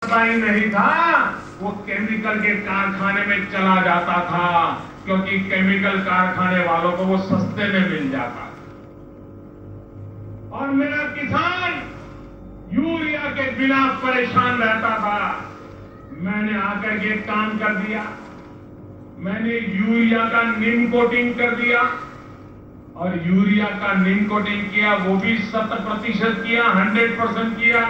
पता ही नहीं था, वो केमिकल के कारखाने में चला जाता था, क्योंकि केमिकल कारखाने वालों को वो सस्ते में मिल जाता था। और मेरा किसान यूरिया के बिना परेशान रहता था। मैंने आकर के काम कर दिया, मैंने यूरिया का नीम कोटिंग कर दिया, और यूरिया का नीम कोटिंग किया, वो भी 100% किया, 100% किया।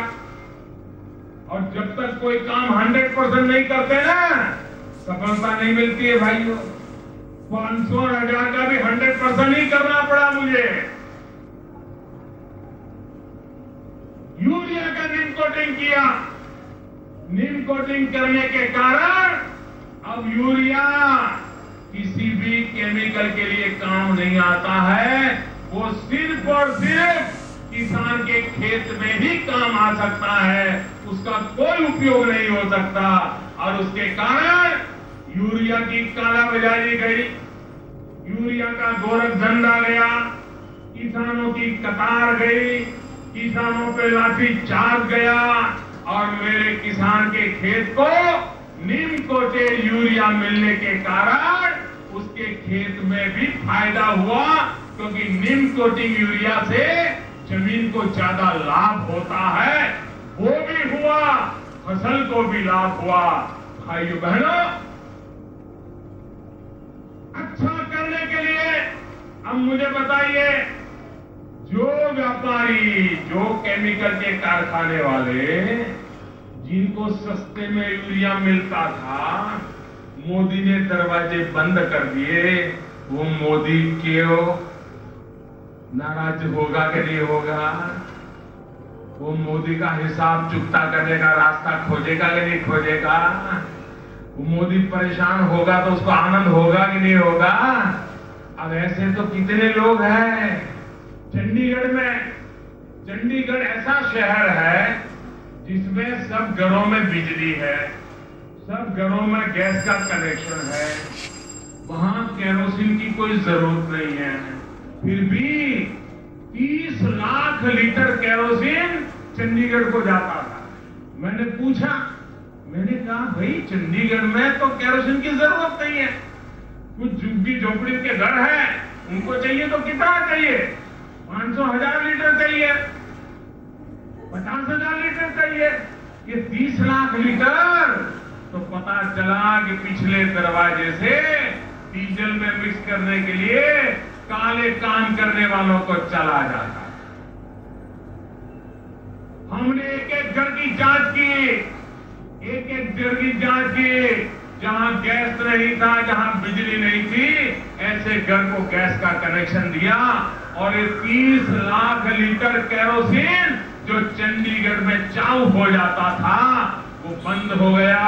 और जब तक कोई काम 100% नहीं करते ना, सफलता नहीं मिलती है भाइयों। 500 और 1000 का भी 100% ही करना पड़ा मुझे। यूरिया का नीम कोटिंग किया, नीम कोटिंग करने के कारण अब यूरिया किसी भी केमिकल के लिए काम नहीं आता है। वो सिर्फ और सिर्फ किसान के खेत में ही काम आ सकता है, उसका कोई उपयोग नहीं हो सकता। और उसके कारण यूरिया की कालाबाजारी गई, यूरिया का गोरख धंधा गया, किसानों की कतार गई, किसानों पे लाठी चार्ज गया, और मेरे किसान के खेत को नीम कोटेड यूरिया मिलने के कारण उसके खेत में भी फायदा हुआ, क्योंकि नीम कोटिंग यूरिया से जमीन को ज्यादा लाभ होता है। वो भी हुआ, फसल को भी लाभ हुआ। भाइयों बहनों, अच्छा करने के लिए अब मुझे बताइए, जो व्यापारी, जो केमिकल के कारखाने वाले, जिनको सस्ते में यूरिया मिलता था, मोदी ने दरवाजे बंद कर दिए। वो मोदी क्यों नाराज होगा कि नहीं होगा? वो मोदी का हिसाब चुकता करने का रास्ता खोजेगा कि नहीं खोजेगा? वो मोदी परेशान होगा तो उसको आनंद होगा कि नहीं होगा? अब ऐसे तो कितने लोग हैं चंडीगढ़ में। चंडीगढ़ ऐसा शहर है जिसमें सब घरों में बिजली है, सब घरों में गैस का कनेक्शन है, वहां केरोसिन की कोई जरूरत नहीं है। फिर भी 30 लाख लीटर केरोसिन चंडीगढ़ को जाता था। मैंने पूछा, मैंने कहा भाई चंडीगढ़ में तो केरोसिन की जरूरत नहीं है, कुछ झुग्गी झोपड़ी के घर है, उनको चाहिए तो कितना चाहिए? 500,000 लीटर चाहिए, 50,000 लीटर चाहिए, ये 30 लाख लीटर। तो पता चला कि पिछले दरवाजे से डीजल में मिक्स करने के लिए काले काम करने वालों को चला जाता। हमने एक एक घर की जांच की, एक एक घर की जांच की। जहां गैस नहीं था, जहां बिजली नहीं थी, ऐसे घर को गैस का कनेक्शन दिया, और ये 30 लाख लीटर केरोसिन जो चंडीगढ़ में चाऊ हो जाता था, वो बंद हो गया।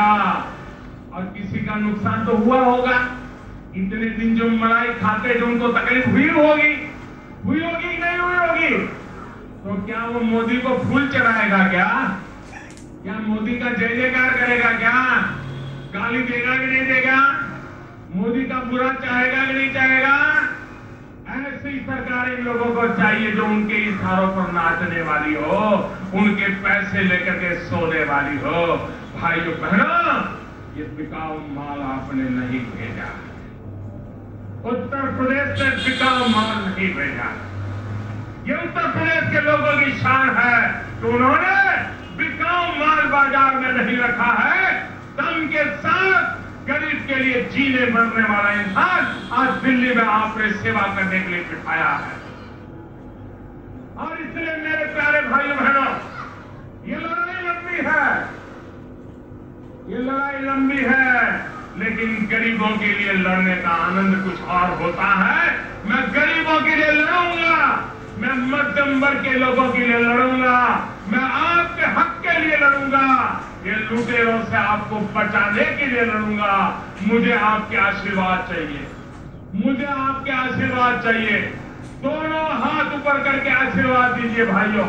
और किसी का नुकसान तो हुआ होगा। इतने दिन जो मलाई खाते, जो उनको तकलीफ हुई होगी कि नहीं हुई होगी? तो क्या वो मोदी को फूल चढ़ाएगा? क्या मोदी का जय जयकार करेगा? क्या गाली देगा कि नहीं देगा? मोदी का बुरा चाहेगा कि नहीं चाहेगा? ऐसी सरकार इन लोगों को चाहिए जो उनके इशारों पर नाचने वाली हो, उनके पैसे लेकर के सोने वाली हो। भाइयों बहनों, ये बिकाऊ माल आपने नहीं भेजा, उत्तर प्रदेश से बिकाऊ माल नहीं भेजा। ये उत्तर प्रदेश के लोगों की शान है कि उन्होंने बिकाऊ माल बाजार में नहीं रखा है। दम के साथ गरीब के लिए जीने मरने वाला इंसान आज दिल्ली में आपने सेवा करने के लिए बिठाया है। और इसलिए मेरे प्यारे भाइयों बहनों, ये लड़ाई लंबी है, ये लड़ाई लंबी है, लेकिन गरीबों के लिए लड़ने का आनंद कुछ और होता है। मैं गरीबों के लिए लड़ूंगा, मैं मध्यम वर्ग के लोगों के लिए लड़ूंगा, मैं आपके हक के लिए लड़ूंगा, ये लुटेरों से आपको बचाने के लिए लड़ूंगा। मुझे आपके आशीर्वाद चाहिए, मुझे आपके आशीर्वाद चाहिए। दोनों हाथ ऊपर करके आशीर्वाद दीजिए भाइयों,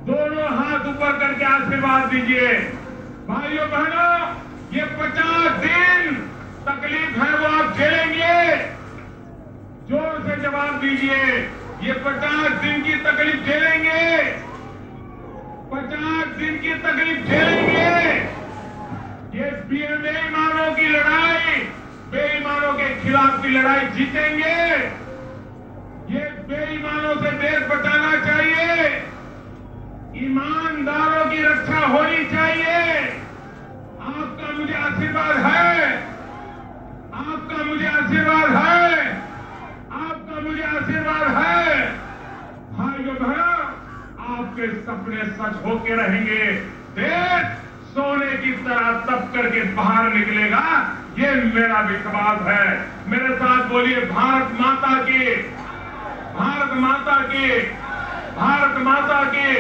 दोनों हाथ ऊपर करके आशीर्वाद दीजिए। भाइयों बहनों, ये 50 दिन तकलीफ है वो आप झेलेंगे। जोर से जवाब दीजिए, ये 50 दिन की तकलीफ झेलेंगे, 50 दिन की तकलीफ झेलेंगे। की लड़ाई जीतेंगे। ये बेईमानों से देश बचाना चाहिए, ईमानदारों की रक्षा होनी चाहिए। आपका मुझे आशीर्वाद है, आपका मुझे आशीर्वाद है, आपका मुझे आशीर्वाद है। भाइयों बहनों, आपके सपने सच होके रहेंगे। देश सोने की तरह तप करके बाहर निकलेगा, ये मेरा विश्वास है। मेरे साथ बोलिए, भारत माता की, भारत माता की, भारत माता की।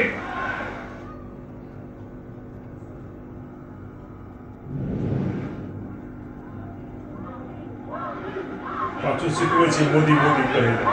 पाचों सिखवे मोदी मोदी कहेगा।